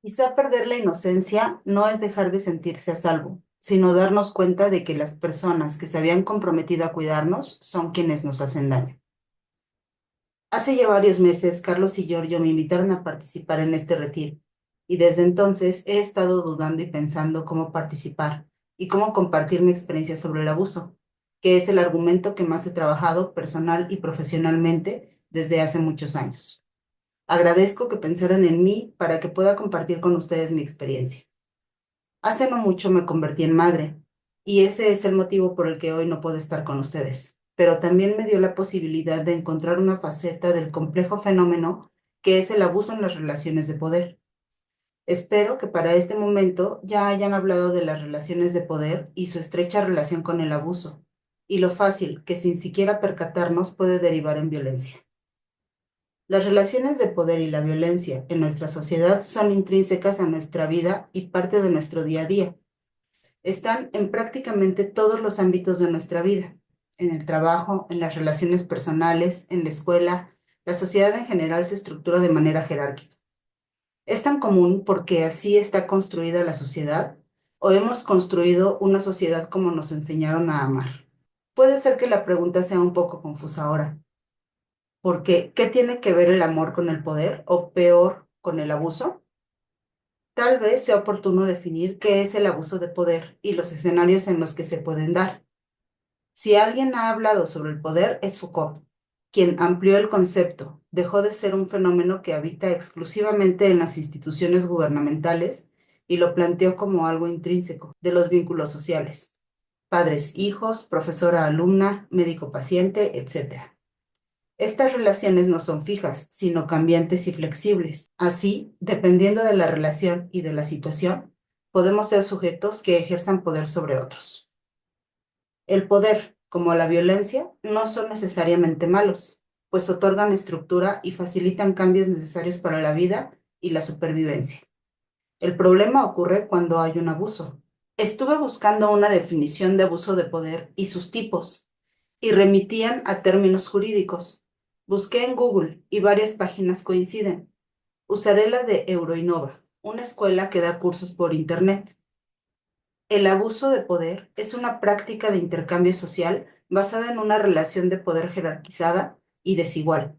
Quizá perder la inocencia no es dejar de sentirse a salvo, sino darnos cuenta de que las personas que se habían comprometido a cuidarnos son quienes nos hacen daño. Hace ya varios meses, Carlos y Giorgio me invitaron a participar en este retiro, y desde entonces he estado dudando y pensando cómo participar y cómo compartir mi experiencia sobre el abuso, que es el argumento que más he trabajado personal y profesionalmente desde hace muchos años. Agradezco que pensaran en mí para que pueda compartir con ustedes mi experiencia. Hace no mucho me convertí en madre y ese es el motivo por el que hoy no puedo estar con ustedes, pero también me dio la posibilidad de encontrar una faceta del complejo fenómeno que es el abuso en las relaciones de poder. Espero que para este momento ya hayan hablado de las relaciones de poder y su estrecha relación con el abuso, y lo fácil que sin siquiera percatarnos puede derivar en violencia. Las relaciones de poder y la violencia en nuestra sociedad son intrínsecas a nuestra vida y parte de nuestro día a día. Están en prácticamente todos los ámbitos de nuestra vida, en el trabajo, en las relaciones personales, en la escuela. La sociedad en general se estructura de manera jerárquica. Es tan común porque así está construida la sociedad o hemos construido una sociedad como nos enseñaron a amar. Puede ser que la pregunta sea un poco confusa ahora, porque ¿qué tiene que ver el amor con el poder o peor, con el abuso? Tal vez sea oportuno definir qué es el abuso de poder y los escenarios en los que se pueden dar. Si alguien ha hablado sobre el poder, es Foucault, quien amplió el concepto, dejó de ser un fenómeno que habita exclusivamente en las instituciones gubernamentales y lo planteó como algo intrínseco de los vínculos sociales, padres, hijos, profesora, alumna, médico, paciente, etc. Estas relaciones no son fijas, sino cambiantes y flexibles. Así, dependiendo de la relación y de la situación, podemos ser sujetos que ejerzan poder sobre otros. El poder, como la violencia, no son necesariamente malos, pues otorgan estructura y facilitan cambios necesarios para la vida y la supervivencia. El problema ocurre cuando hay un abuso. Estuve buscando una definición de abuso de poder y sus tipos, y remitían a términos jurídicos. Busqué en Google y varias páginas coinciden. Usaré la de Euroinova, una escuela que da cursos por Internet. El abuso de poder es una práctica de intercambio social basada en una relación de poder jerarquizada y desigual.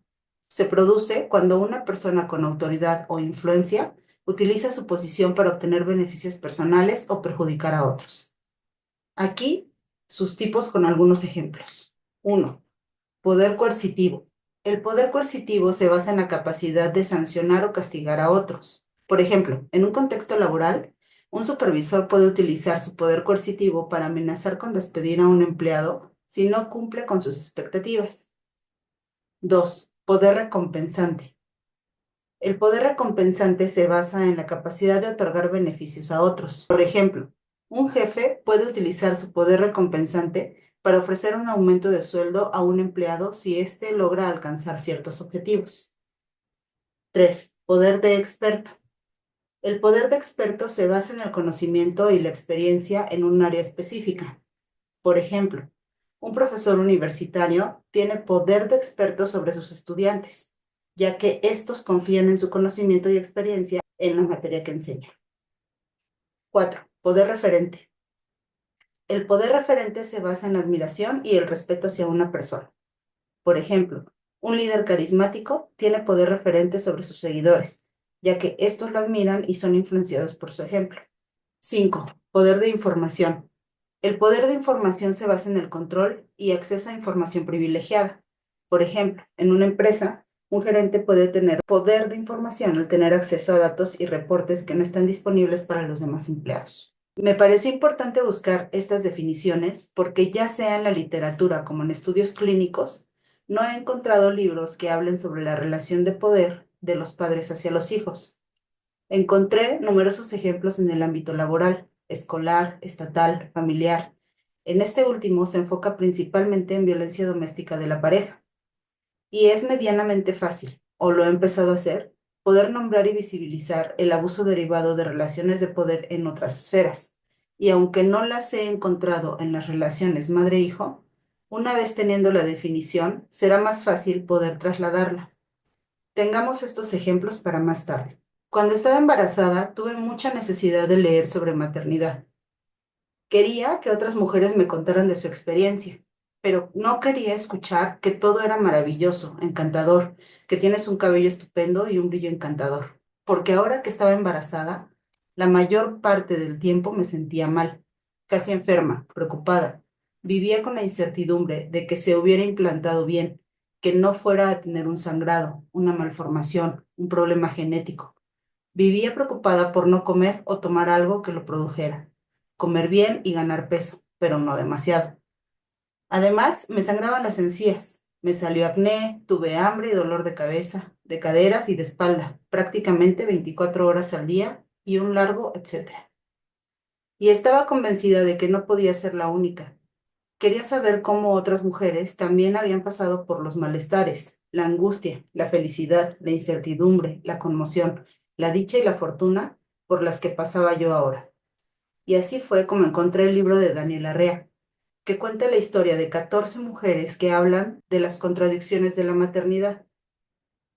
Se produce cuando una persona con autoridad o influencia utiliza su posición para obtener beneficios personales o perjudicar a otros. Aquí, sus tipos con algunos ejemplos. 1. Poder coercitivo. El poder coercitivo se basa en la capacidad de sancionar o castigar a otros. Por ejemplo, en un contexto laboral, un supervisor puede utilizar su poder coercitivo para amenazar con despedir a un empleado si no cumple con sus expectativas. 2. Poder recompensante. El poder recompensante se basa en la capacidad de otorgar beneficios a otros. Por ejemplo, un jefe puede utilizar su poder recompensante para ofrecer un aumento de sueldo a un empleado si éste logra alcanzar ciertos objetivos. 3. Poder de experto. El poder de experto se basa en el conocimiento y la experiencia en un área específica. Por ejemplo, un profesor universitario tiene poder de experto sobre sus estudiantes, ya que estos confían en su conocimiento y experiencia en la materia que enseña. 4. Poder referente. El poder referente se basa en la admiración y el respeto hacia una persona. Por ejemplo, un líder carismático tiene poder referente sobre sus seguidores, ya que estos lo admiran y son influenciados por su ejemplo. 5. Poder de información. El poder de información se basa en el control y acceso a información privilegiada. Por ejemplo, en una empresa, un gerente puede tener poder de información al tener acceso a datos y reportes que no están disponibles para los demás empleados. Me pareció importante buscar estas definiciones porque ya sea en la literatura como en estudios clínicos, no he encontrado libros que hablen sobre la relación de poder de los padres hacia los hijos. Encontré numerosos ejemplos en el ámbito laboral, escolar, estatal, familiar. En este último se enfoca principalmente en violencia doméstica de la pareja. Y es medianamente fácil, o lo he empezado a hacer, poder nombrar y visibilizar el abuso derivado de relaciones de poder en otras esferas. Y aunque no las he encontrado en las relaciones madre-hijo, una vez teniendo la definición, será más fácil poder trasladarla. Tengamos estos ejemplos para más tarde. Cuando estaba embarazada, tuve mucha necesidad de leer sobre maternidad. Quería que otras mujeres me contaran de su experiencia, pero no quería escuchar que todo era maravilloso, encantador, que tienes un cabello estupendo y un brillo encantador. Porque ahora que estaba embarazada, la mayor parte del tiempo me sentía mal, casi enferma, preocupada. Vivía con la incertidumbre de que se hubiera implantado bien, que no fuera a tener un sangrado, una malformación, un problema genético. Vivía preocupada por no comer o tomar algo que lo produjera. Comer bien y ganar peso, pero no demasiado. Además, me sangraban las encías. Me salió acné, tuve hambre y dolor de cabeza, de caderas y de espalda, prácticamente 24 horas al día y un largo etcétera. Y estaba convencida de que no podía ser la única. Quería saber cómo otras mujeres también habían pasado por los malestares, la angustia, la felicidad, la incertidumbre, la conmoción, la dicha y la fortuna por las que pasaba yo ahora. Y así fue como encontré el libro de Daniela Rea, que cuenta la historia de 14 mujeres que hablan de las contradicciones de la maternidad.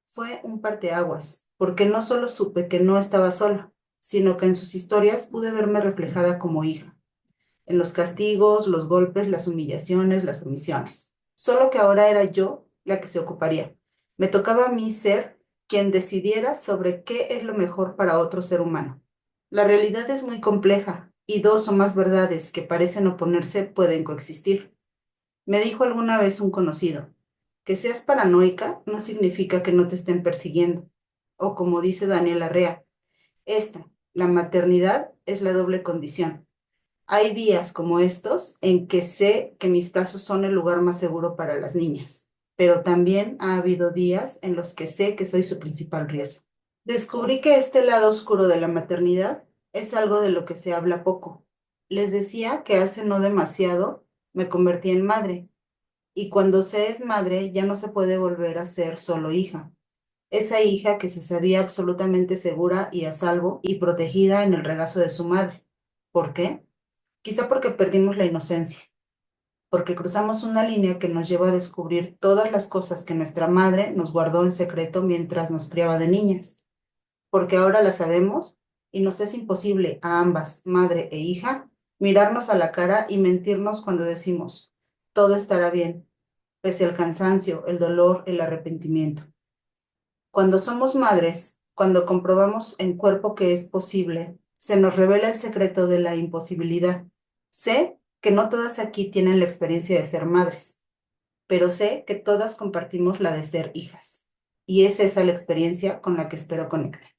Fue un parteaguas, porque no solo supe que no estaba sola, sino que en sus historias pude verme reflejada como hija en los castigos, los golpes, las humillaciones, las omisiones. Solo que ahora era yo la que se ocuparía. Me tocaba a mí ser quien decidiera sobre qué es lo mejor para otro ser humano. La realidad es muy compleja y dos o más verdades que parecen oponerse pueden coexistir. Me dijo alguna vez un conocido, que seas paranoica no significa que no te estén persiguiendo. O como dice Daniel Arrea, esta, la maternidad es la doble condición. Hay días como estos en que sé que mis brazos son el lugar más seguro para las niñas, pero también ha habido días en los que sé que soy su principal riesgo. Descubrí que este lado oscuro de la maternidad es algo de lo que se habla poco. Les decía que hace no demasiado me convertí en madre y cuando se es madre ya no se puede volver a ser solo hija. Esa hija que se sabía absolutamente segura y a salvo y protegida en el regazo de su madre. ¿Por qué? Quizá porque perdimos la inocencia, porque cruzamos una línea que nos lleva a descubrir todas las cosas que nuestra madre nos guardó en secreto mientras nos criaba de niñas, porque ahora las sabemos y nos es imposible a ambas, madre e hija, mirarnos a la cara y mentirnos cuando decimos, todo estará bien, pese al cansancio, el dolor, el arrepentimiento. Cuando somos madres, cuando comprobamos en cuerpo que es posible, se nos revela el secreto de la imposibilidad. Sé que no todas aquí tienen la experiencia de ser madres, pero sé que todas compartimos la de ser hijas. Y es esa la experiencia con la que espero conectar.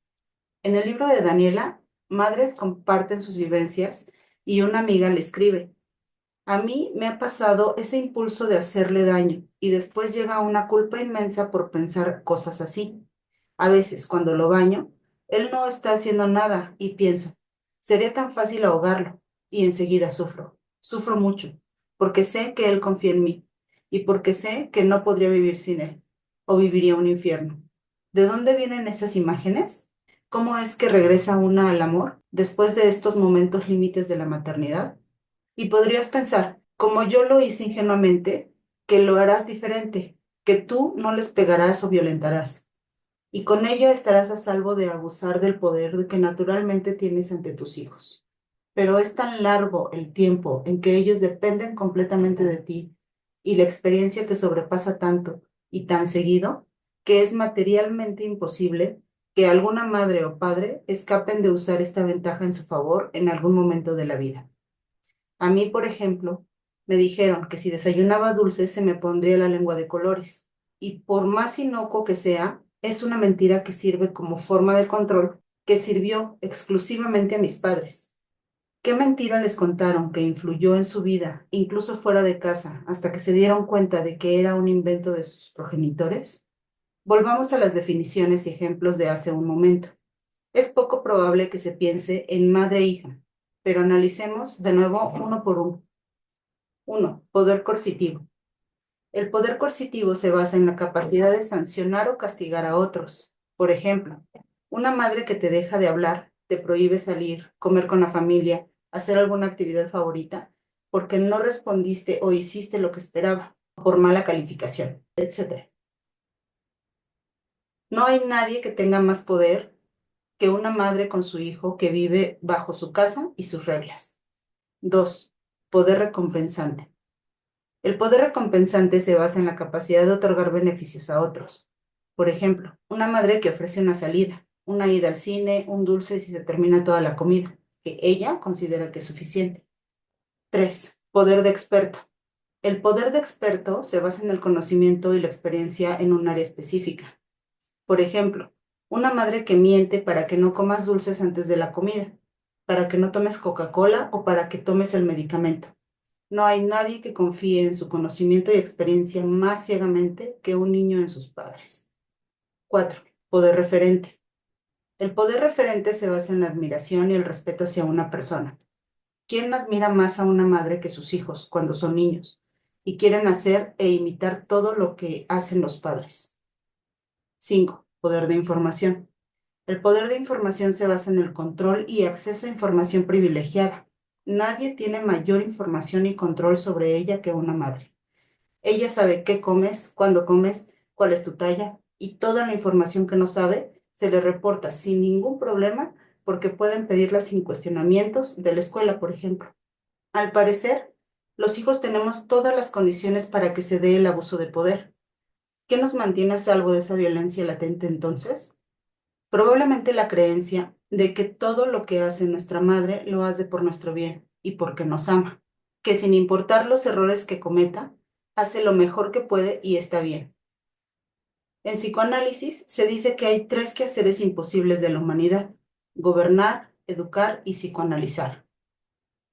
En el libro de Daniela, madres comparten sus vivencias y una amiga le escribe. A mí me ha pasado ese impulso de hacerle daño y después llega una culpa inmensa por pensar cosas así. A veces, cuando lo baño, él no está haciendo nada y pienso, sería tan fácil ahogarlo y enseguida sufro. Sufro mucho, porque sé que él confía en mí y porque sé que no podría vivir sin él o viviría un infierno. ¿De dónde vienen esas imágenes? ¿Cómo es que regresa una al amor después de estos momentos límites de la maternidad? Y podrías pensar, como yo lo hice ingenuamente, que lo harás diferente, que tú no les pegarás o violentarás, y con ello estarás a salvo de abusar del poder que naturalmente tienes ante tus hijos. Pero es tan largo el tiempo en que ellos dependen completamente de ti, y la experiencia te sobrepasa tanto y tan seguido, que es materialmente imposible que alguna madre o padre escapen de usar esta ventaja en su favor en algún momento de la vida. A mí, por ejemplo, me dijeron que si desayunaba dulces se me pondría la lengua de colores. Y por más inocuo que sea, es una mentira que sirve como forma de control que sirvió exclusivamente a mis padres. ¿Qué mentira les contaron que influyó en su vida, incluso fuera de casa, hasta que se dieron cuenta de que era un invento de sus progenitores? Volvamos a las definiciones y ejemplos de hace un momento. Es poco probable que se piense en madre e hija, pero analicemos de nuevo uno por uno. Uno, poder coercitivo. El poder coercitivo se basa en la capacidad de sancionar o castigar a otros. Por ejemplo, una madre que te deja de hablar, te prohíbe salir, comer con la familia, hacer alguna actividad favorita, porque no respondiste o hiciste lo que esperaba, por mala calificación, etcétera. No hay nadie que tenga más poder que una madre con su hijo que vive bajo su casa y sus reglas. 2. Poder recompensante. El poder recompensante se basa en la capacidad de otorgar beneficios a otros. Por ejemplo, una madre que ofrece una salida, una ida al cine, un dulce si se termina toda la comida, que ella considera que es suficiente. 3. Poder de experto. El poder de experto se basa en el conocimiento y la experiencia en un área específica. Por ejemplo, una madre que miente para que no comas dulces antes de la comida, para que no tomes Coca-Cola o para que tomes el medicamento. No hay nadie que confíe en su conocimiento y experiencia más ciegamente que un niño en sus padres. 4. Poder referente. El poder referente se basa en la admiración y el respeto hacia una persona. ¿Quién admira más a una madre que sus hijos cuando son niños y quieren hacer e imitar todo lo que hacen los padres? 5. Poder de información. El poder de información se basa en el control y acceso a información privilegiada. Nadie tiene mayor información y control sobre ella que una madre. Ella sabe qué comes, cuándo comes, cuál es tu talla y toda la información que no sabe se le reporta sin ningún problema porque pueden pedirla sin cuestionamientos de la escuela, por ejemplo. Al parecer, los hijos tenemos todas las condiciones para que se dé el abuso de poder. ¿Qué nos mantiene a salvo de esa violencia latente entonces? Probablemente la creencia de que todo lo que hace nuestra madre lo hace por nuestro bien y porque nos ama, que sin importar los errores que cometa, hace lo mejor que puede y está bien. En psicoanálisis se dice que hay tres quehaceres imposibles de la humanidad: gobernar, educar y psicoanalizar.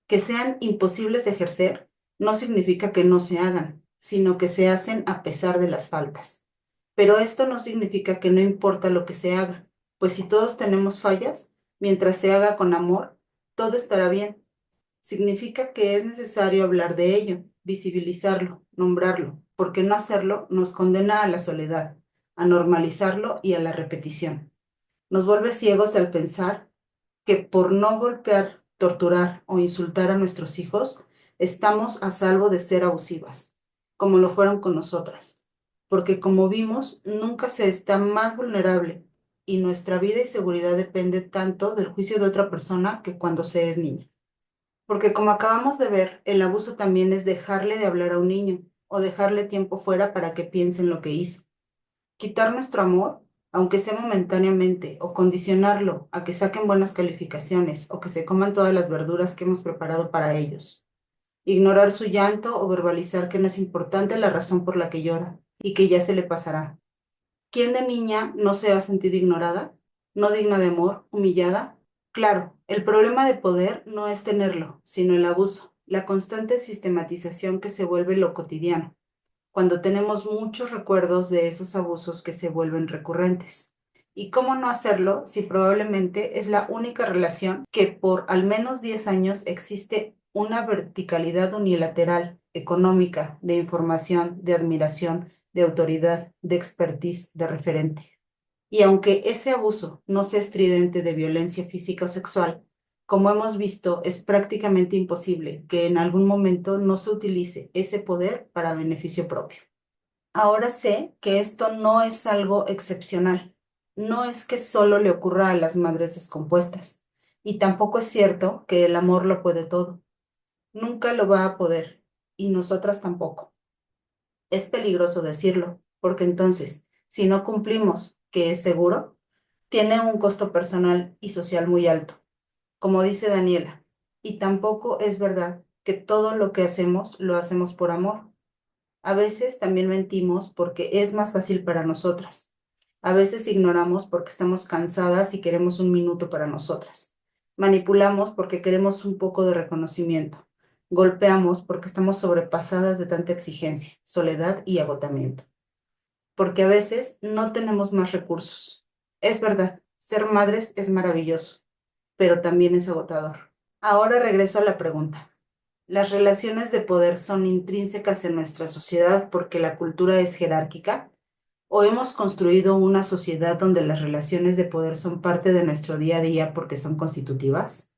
Que sean imposibles de ejercer no significa que no se hagan, sino que se hacen a pesar de las faltas. Pero esto no significa que no importa lo que se haga, pues si todos tenemos fallas, mientras se haga con amor, todo estará bien. Significa que es necesario hablar de ello, visibilizarlo, nombrarlo, porque no hacerlo nos condena a la soledad, a normalizarlo y a la repetición. Nos vuelve ciegos al pensar que por no golpear, torturar o insultar a nuestros hijos, estamos a salvo de ser abusivas, como lo fueron con nosotras. Porque como vimos, nunca se está más vulnerable y nuestra vida y seguridad depende tanto del juicio de otra persona que cuando se es niña. Porque como acabamos de ver, el abuso también es dejarle de hablar a un niño o dejarle tiempo fuera para que piense en lo que hizo. Quitar nuestro amor, aunque sea momentáneamente, o condicionarlo a que saquen buenas calificaciones o que se coman todas las verduras que hemos preparado para ellos. Ignorar su llanto o verbalizar que no es importante la razón por la que llora y que ya se le pasará. ¿Quién de niña no se ha sentido ignorada, no digna de amor, humillada? Claro, el problema de poder no es tenerlo, sino el abuso, la constante sistematización que se vuelve lo cotidiano cuando tenemos muchos recuerdos de esos abusos que se vuelven recurrentes. ¿Y cómo no hacerlo si probablemente es la única relación que por al menos 10 años existe una verticalidad unilateral, económica, de información, de admiración, de autoridad, de expertise, de referente? Y aunque ese abuso no sea estridente de violencia física o sexual, como hemos visto, es prácticamente imposible que en algún momento no se utilice ese poder para beneficio propio. Ahora sé que esto no es algo excepcional. No es que solo le ocurra a las madres descompuestas. Y tampoco es cierto que el amor lo puede todo. Nunca lo va a poder. Y nosotras tampoco. Es peligroso decirlo, porque entonces, si no cumplimos, que es seguro, tiene un costo personal y social muy alto, como dice Daniela. Y tampoco es verdad que todo lo que hacemos lo hacemos por amor. A veces también mentimos porque es más fácil para nosotras. A veces ignoramos porque estamos cansadas y queremos un minuto para nosotras. Manipulamos porque queremos un poco de reconocimiento. Golpeamos porque estamos sobrepasadas de tanta exigencia, soledad y agotamiento. Porque a veces no tenemos más recursos. Es verdad, ser madres es maravilloso, pero también es agotador. Ahora regreso a la pregunta. ¿Las relaciones de poder son intrínsecas en nuestra sociedad porque la cultura es jerárquica? ¿O hemos construido una sociedad donde las relaciones de poder son parte de nuestro día a día porque son constitutivas?